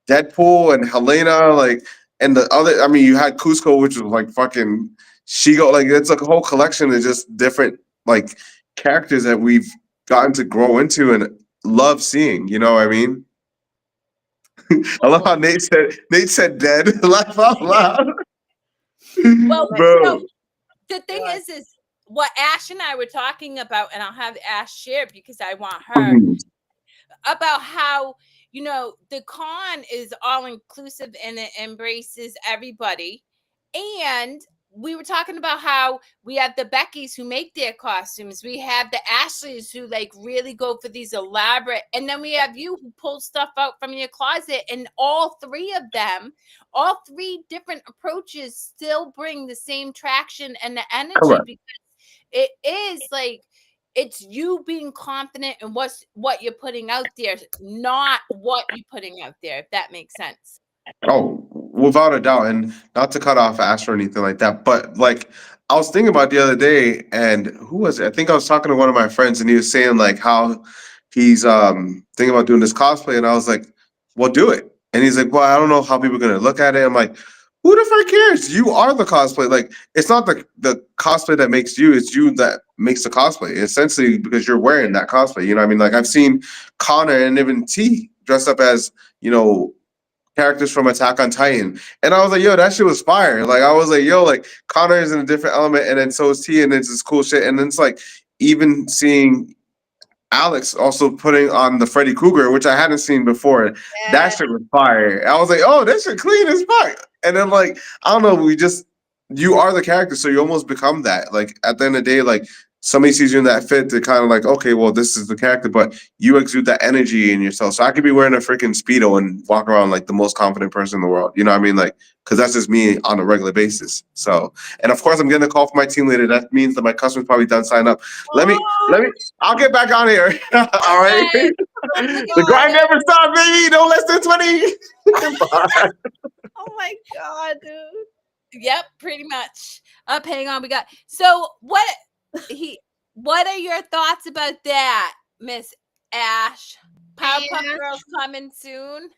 Deadpool and Helena, like, and the other. I mean, you had Cusco, which was like fucking Shigo. Like, it's like a whole collection of just different like characters that we've gotten to grow into and love seeing. You know what I mean? I love how Nate said dead. Laugh out loud, Well, Oh my so bro. the thing god. is what Ash and I were talking about, and I'll have Ash share because I want her Mhm. about how the con is all inclusive and it embraces everybody. And we were talking about how we have the Beckys who make their costumes, we have the Ashleys who like really go for these elaborate, and then we have you who pull stuff out from your closet. And all three of them, all three different approaches still bring the same traction and the energy, Correct. because it is like it's you being confident in what you're putting out there, not what you're putting out there, if that makes sense. Oh, without a doubt, and not to cut off Ash or anything like that, but like I was thinking about the other day, and who was it? I think I was talking to one of my friends, and he was saying like how he's thinking about doing this cosplay, and I was like, "Well, do it." And he's like, "Well, I don't know how people are gonna look at it." I'm like, "Who the fuck cares? You are the cosplay. Like, it's not the cosplay that makes you; it's you that makes the cosplay. Essentially, because you're wearing that cosplay. You know what I mean? Like, I've seen Connor and even T dressed up as characters from Attack on Titan. And I was like, yo, that shit was fire. Like I was like, yo, like Connor is in a different element, and then so is T, and it's this cool shit. And then it's like even seeing Alex also putting on the Freddy Krueger, which I hadn't seen before. That Yeah. shit was fire. I was like, oh, that shit clean as fuck. And then like, I don't know, you are the character, so you almost become that. Like at the end of the day, like somebody sees you in that fit, to kind of like, okay, well, this is the character, but you exude that energy in yourself. So I could be wearing a freaking Speedo and walk around like the most confident person in the world. You know what I mean? Like, because that's just me on a regular basis. So, and of course, I'm getting a call from my team leader. That means that my customer's probably done sign up. Let me, I'll get back on here. All right. Right. Oh my The grind god. never stops, baby. No less than 20. Bye. Oh my god, dude. Yep, pretty much. Up, hang on, we got so what are your thoughts about that, Miss Ash? Powerpuff Ash. Girls coming soon.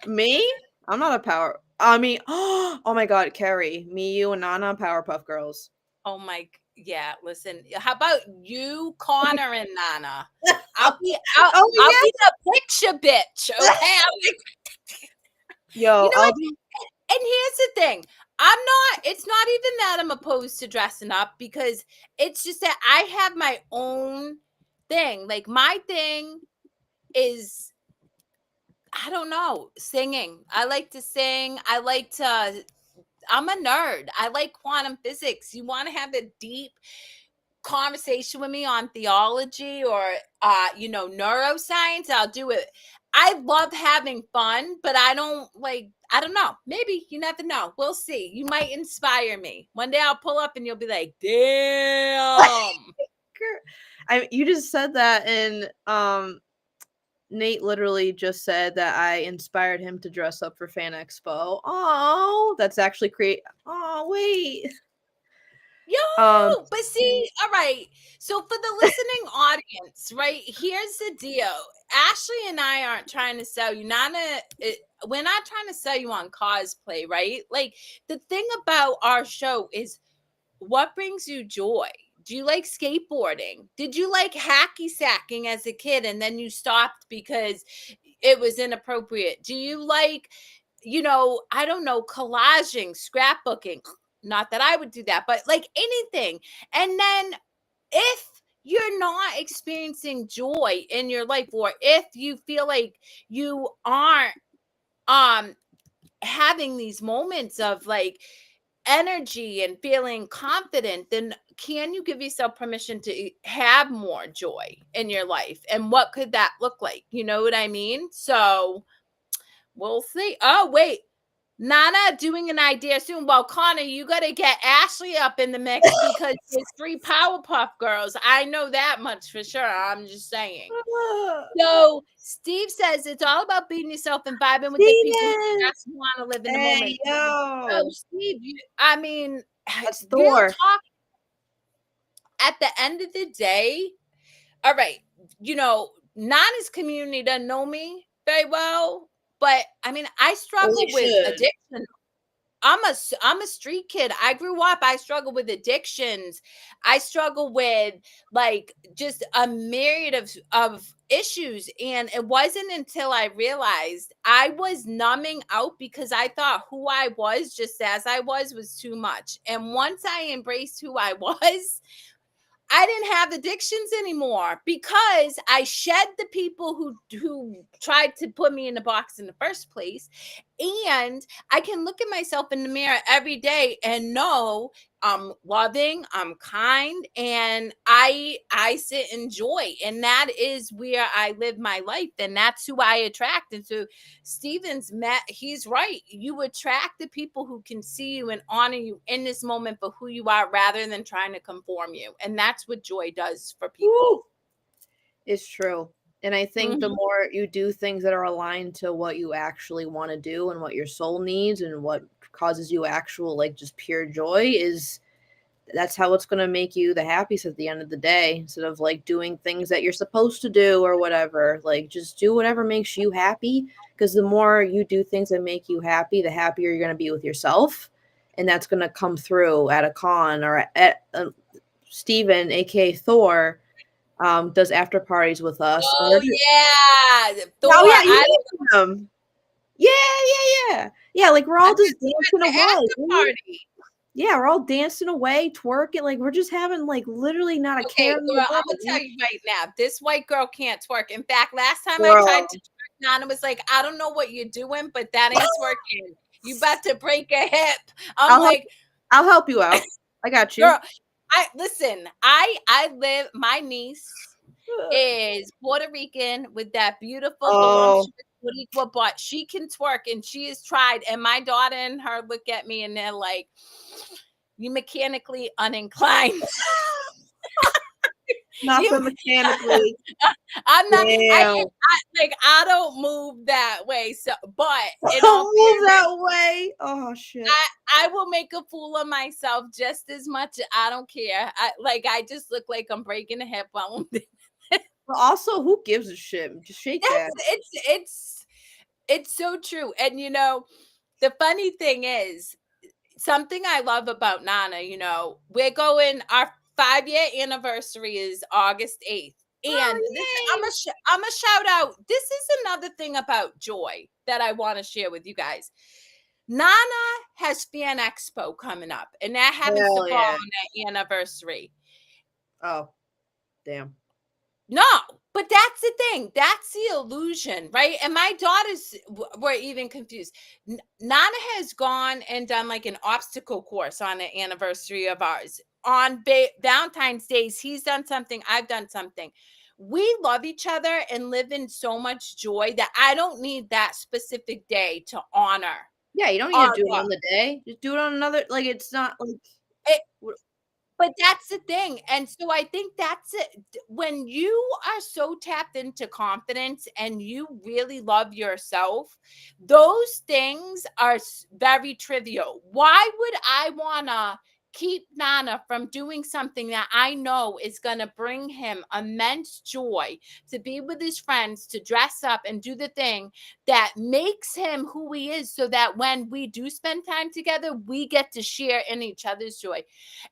Me? I'm not a power. I mean, oh my god, Carrie, me, you, and Nana, Powerpuff Girls. Oh my, yeah. Listen, how about you, Connor and Nana? I'll be I'll I'll Oh be the picture bitch. Okay. yeah. Yo, You know I'll what? be And here's the thing. I'm not, it's not even that I'm opposed to dressing up, because it's just that I have my own thing. Like my thing is, I don't know, singing. I like to sing. I'm a nerd. I like quantum physics. You want to have a deep conversation with me on theology or neuroscience, I'll do it. I love having fun, but I don't know, maybe, you never know, we'll see, you might inspire me one day. I'll pull up and you'll be like, damn. you just said that, and Nate literally just said that I inspired him to dress up for Fan Expo. Oh, that's actually create. Oh, wait. But see, all right. So for the listening audience, right? Here's the deal. Ashley and I aren't trying to sell you. We're not trying to sell you on cosplay, right? Like the thing about our show is, what brings you joy? Do you like skateboarding? Did you like hacky sacking as a kid and then you stopped because it was inappropriate? Do you like, I don't know, collaging, scrapbooking? Not that I would do that, but like anything. And then if you're not experiencing joy in your life, or if you feel like you aren't um having these moments of like energy and feeling confident, then can you give yourself permission to have more joy in your life? And what could that look like? You know what I mean? So we'll see. Oh, wait. Nana doing an idea soon. Well, Connor, you got to get Ashley up in the mix because there's 3 Powerpuff Girls. I know that much for sure. I'm just saying. So Steve says it's all about being yourself and vibing with the people who just want to live in the moment. Hey, yo. So Steve, That's real Thor. talk. At the end of the day, all right, Nana's community doesn't know me very well, but I struggle They with should. addiction. I'm a street kid. I grew up, I struggle with addictions. I struggle with like just a myriad of issues. And it wasn't until I realized I was numbing out because I thought who I was, just as I was too much. And once I embraced who I was, I didn't have addictions anymore because I shed the people who tried to put me in the box in the first place. And I can look at myself in the mirror every day and know I'm loving, I'm kind, and I sit in joy. And that is where I live my life. And that's who I attract. And so he's right. You attract the people who can see you and honor you in this moment for who you are rather than trying to conform you. And that's what joy does for people. Woo. It's true. And I think the Mhm. more you do things that are aligned to what you actually want to do and what your soul needs and what causes you actual, like, just pure joy, that's how it's going to make you the happiest at the end of the day, instead of like doing things that you're supposed to do or whatever. Like, just do whatever makes you happy, because the more you do things that make you happy, the happier you're going to be with yourself. And that's going to come through at a con or at Steven, aka Thor, does after parties with us. Oh yeah. Thor, Oh yeah, you I know him. Yeah. Like we're all just dancing the away. after party. Yeah, we're all dancing away, twerking, like we're just having like literally not a Okay, care in the girl, I'm world. gonna tell you right now, this white girl can't twerk. In fact, last time I Girl. tried to twerk, Nana was like, I don't know what you're doing, but that ain't twerking. You about to break a hip. I'm like, I'll help you out. I got you. girl, I live, my niece is Puerto Rican with that beautiful voluptuous Boricua butt. She can twerk and she has tried. And my daughter and her look at me and they're like, you mechanically uninclined. Nothing mechanically. I'm not. Damn. I don't move that way. So, but Don't move that way. Oh shit. I will make a fool of myself just as much. I don't care. I just look like I'm breaking a hip. But also, who gives a shit? Just shake that. It's so true. And the funny thing is, something I love about Nana, we're going our 5-year anniversary is August 8th. And Oh, this yay! I'm a shout out. This is another thing about joy that I want to share with you guys. Nana has Fan Expo coming up, and that happens to Hell fall yeah. on that anniversary. Oh, damn. No, but that's the thing. That's the illusion, right? And my daughters were even confused. Nana has gone and done like an obstacle course on the anniversary of ours. On Valentine's Days, he's done something, I've done something. We love each other and live in so much joy that I don't need that specific day to honor Yeah, you don't need our to do it love. on the day. Just do it on another. Like it's not like. It, w- But that's the thing, and so I think that's it. When you are so tapped into confidence and you really love yourself, those things are very trivial. Why would I wanna keep Nana from doing something that I know is gonna bring him immense joy to be with his friends, to dress up and do the thing that makes him who he is, so that when we do spend time together, we get to share in each other's joy.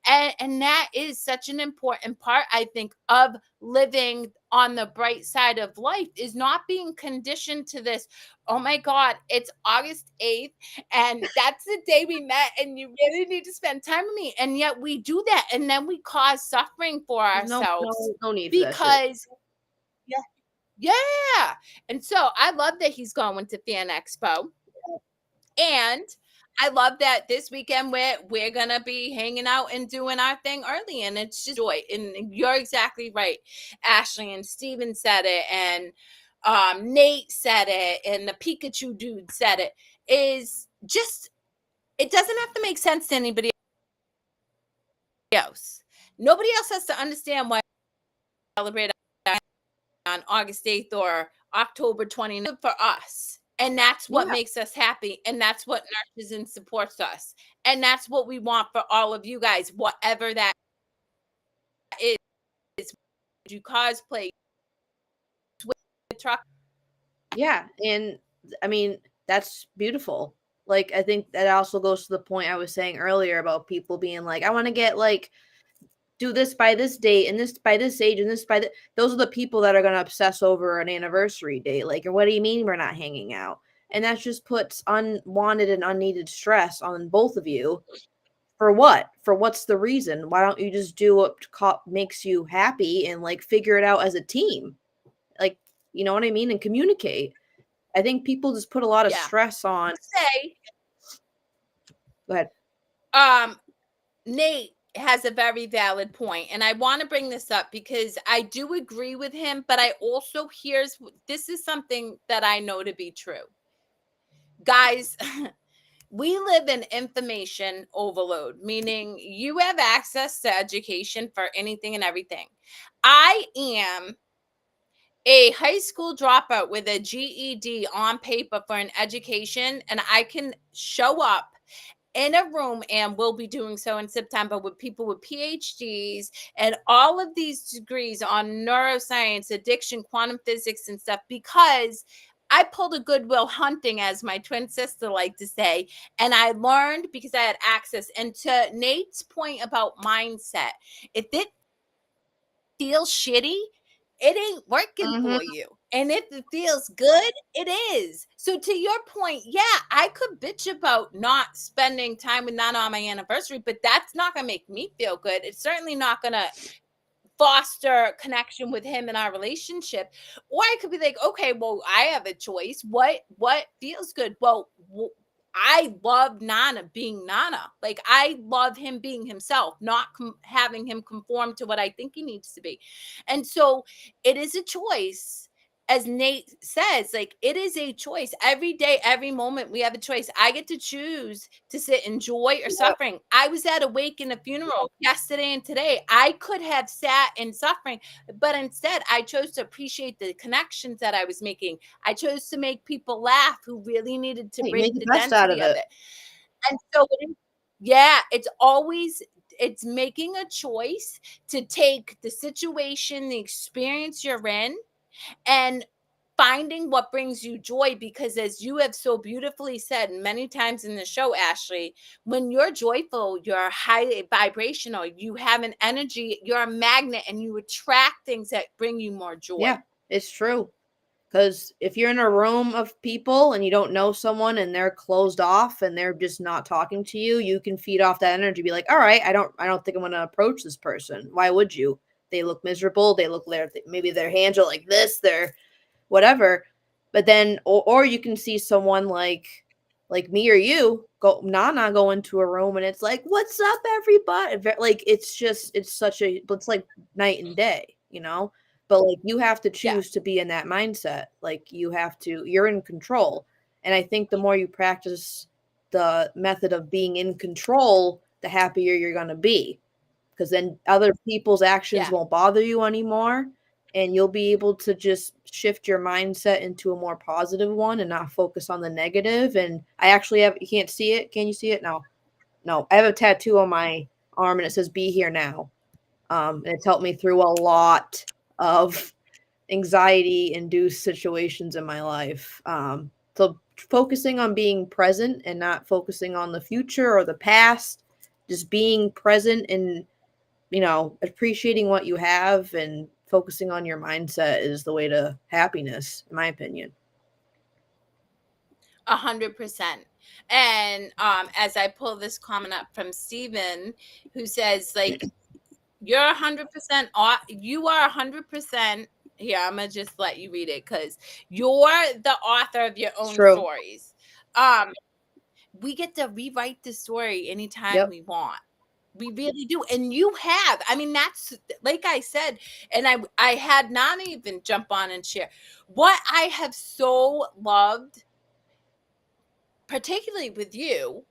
And that is such an important part, I think, of living on the bright side of life, is not being conditioned to this. Oh my God, it's August 8th, and that's the day we met, and you really need to spend time with me. And yet we do that, and then we cause suffering for There's no ourselves no no need for that shit. because yeah, yeah. And so I love that he's going to Fan Expo. And I love that this weekend we're gonna be hanging out and doing our thing early, and it's just joy. And you're exactly right, Ashley, and Steven said it, and Nate said it, and the Pikachu dude said it. Is just it doesn't have to make sense to anybody else. Nobody else has to understand why we celebrate on August 8th or October 29th for us. And that's what Yeah, makes us happy. And that's what nurtures and supports us. And that's what we want for all of you guys, whatever that is. Do cosplay, truck. yeah, and I mean that's beautiful. Like I think that also goes to the point I was saying earlier about people being like, I want to get like do this by this date and this by this age and this by the those are the people that are going to obsess over an anniversary date. Like, or what do you mean we're not hanging out? And that just puts unwanted and unneeded stress on both of you. For what? For what's the reason? Why don't you just do what makes you happy and like figure it out as a team? Like, you know what I mean? And communicate. I think people just put a lot of Yeah. stress on. Say, Go ahead. Nate has a very valid point, and I want to bring this up because I do agree with him, but I also this is something that I know to be true. Guys, we live in information overload, meaning you have access to education for anything and everything. I am a high school dropout with a GED on paper for an education, and I can show up in a room, and we'll be doing so in September, with people with PhDs and all of these degrees on neuroscience, addiction, quantum physics, and stuff, because I pulled a Goodwill Hunting, as my twin sister liked to say, and I learned because I had access. And to Nate's point about mindset, if it feels shitty, it ain't working Mhm. for you. And if it feels good, it is. So to your point, yeah, I could bitch about not spending time with Nana on my anniversary, but that's not gonna make me feel good. It's certainly not gonna foster connection with him in our relationship. Or I could be like, okay, well, I have a choice. What feels good? Well, I love Nana being Nana. Like, I love him being himself, not having him conform to what I think he needs to be. And so it is a choice. As Nate says, like, it is a choice. Every day, every moment, we have a choice. I get to choose to sit in joy or Yeah. suffering. I was at a wake and a funeral yesterday and today. I could have sat in suffering, but instead I chose to appreciate the connections that I was making. I chose to make people laugh who really needed to Hey, make break the the best out density of of it. it. And so yeah, it's making a choice to take the situation, the experience you're in, and finding what brings you joy, because as you have so beautifully said many times in the show, Ashley, when you're joyful, you're high vibrational, you have an energy, you're a magnet, and you attract things that bring you more joy. Yeah, it's true. Because if you're in a room of people and you don't know someone and they're closed off and they're just not talking to you, you can feed off that energy. Be like, all right, I don't think I'm going to approach this person. Why would you? They look miserable. They look maybe their hands are like this. They're whatever. But then, or you can see someone like me or you Nana go into a room and it's like, what's up, everybody? Like it's like night and day, you know. But like you have to choose to be in that mindset. Like you're in control. And I think the more you practice the method of being in control, the happier you're going to be. Because then other people's actions won't bother you anymore. And you'll be able to just shift your mindset into a more positive one and not focus on the negative. And I actually you can't see it. Can you see it? No. I have a tattoo on my arm and it says, "Be here now." And it's helped me through a lot of anxiety-induced situations in my life. So focusing on being present and not focusing on the future or the past, just being present and, appreciating what you have and focusing on your mindset is the way to happiness, in my opinion. 100%. And as I pull this comment up from Steven, who says, like, you're 100% off. You are 100%. Here, I'm gonna just let you read it because you're the author of your own stories. We get to rewrite the story anytime we want. We really do. And you have. I mean, that's like I said, and I had Nana even jump on and share. What I have so loved, particularly with you,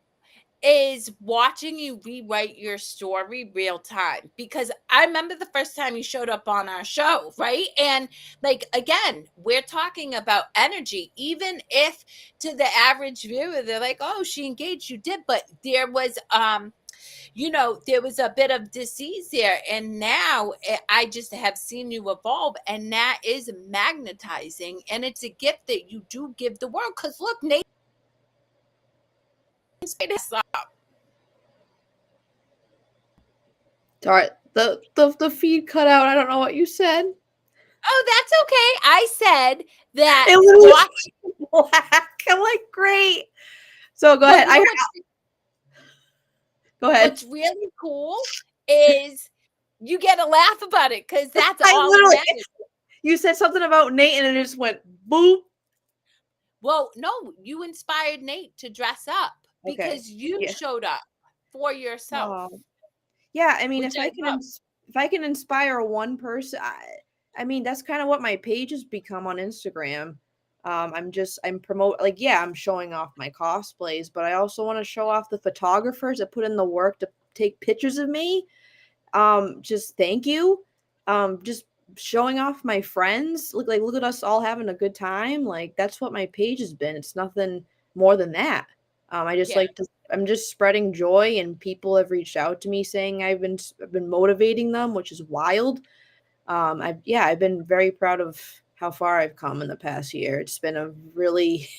is watching you rewrite your story real time, because I remember the first time you showed up on our show, right? And like, again, we're talking about energy. Even if to the average viewer they're like, oh, she engaged, you did, but there was there was a bit of disease there, and now I just have seen you evolve, and that is magnetizing, and it's a gift that you do give the world. Because look, Nate, Sorry, the feed cut out. I don't know what you said. Oh, that's okay. I said that it was black. I'm like, great. So go ahead. Go ahead. What's really cool is you get a laugh about it, because that's all. You said something about Nate and it just went boop. Well, no, you inspired Nate to dress up because you showed up for yourself. Yeah, I mean, if I can inspire one person, I mean, that's kind of what my page has become on Instagram. I'm I'm showing off my cosplays, but I also want to show off the photographers that put in the work to take pictures of me. Just thank you. Just showing off my friends. Look at us all having a good time. Like, that's what my page has been. It's nothing more than that. I'm just spreading joy, and people have reached out to me saying I've been motivating them, which is wild. I've been very proud of how far I've come in the past year. It's been a really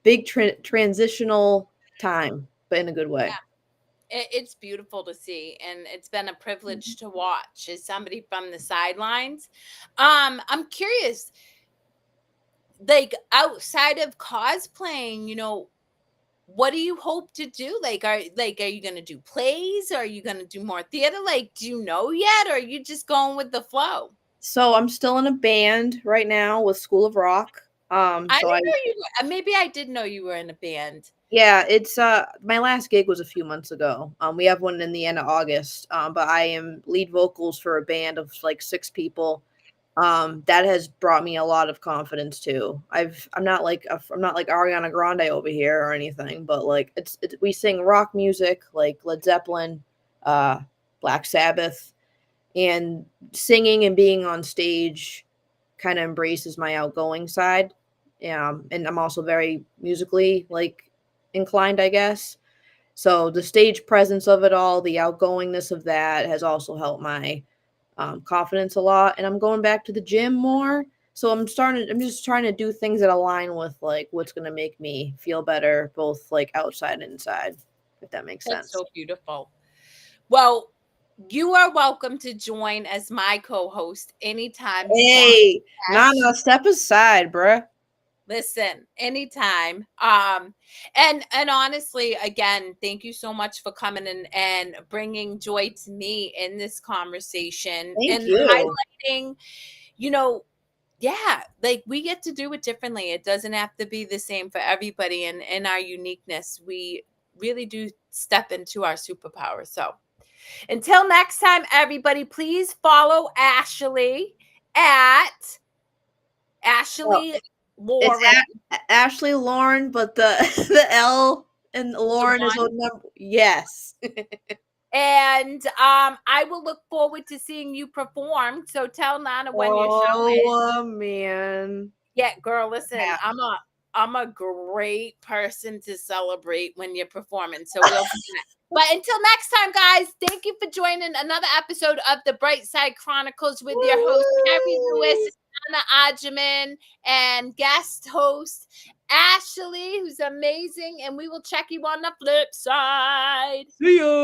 big transitional time, but in a good way. Yeah. It's beautiful to see, and it's been a privilege to watch as somebody from the sidelines. I'm curious, like, outside of cosplaying, what do you hope to do? Like, are you going to do plays? Or are you going to do more theater? Like, do you know yet? Or are you just going with the flow? So I'm still in a band right now with School of Rock. I didn't know you were, maybe I did know you were in a band. Yeah, it's my last gig was a few months ago. We have one in the end of August. But I am lead vocals for a band of like 6 people. That has brought me a lot of confidence too. I'm not like Ariana Grande over here or anything, but like we sing rock music like Led Zeppelin, Black Sabbath, and singing and being on stage kind of embraces my outgoing side. And I'm also very musically inclined, I guess. So the stage presence of it all, the outgoingness of that has also helped my confidence a lot. And I'm going back to the gym more. So I'm just trying to do things that align with like what's gonna make me feel better, both like outside and inside, if that makes That's sense. so beautiful. Well, you are welcome to join as my co-host anytime you want. Hey, Ash. Nana, step aside, bruh. Listen, anytime. And honestly, again, thank you so much for coming in and bringing joy to me in this conversation Thank and you. highlighting, you know, yeah, like we get to do it differently. It doesn't have to be the same for everybody, and in our uniqueness, we really do step into our superpower. So until next time, everybody, please follow Ashley at Well, Ashley it's Lauren. Ashley Lauren, but the the L and It's a Lauren is one. what number. Yes. And I will look forward to seeing you perform. So tell Nana when your show is. Oh man. Yeah, girl, listen, Yeah. I'm a great person to celebrate when you're performing. So we'll do that. But until next time, guys, thank you for joining another episode of the Brightside Chronicles with your host, Carrie Lewis, Anna Ajamin, and guest host, Ashley, who's amazing. And we will check you on the flip side. See ya.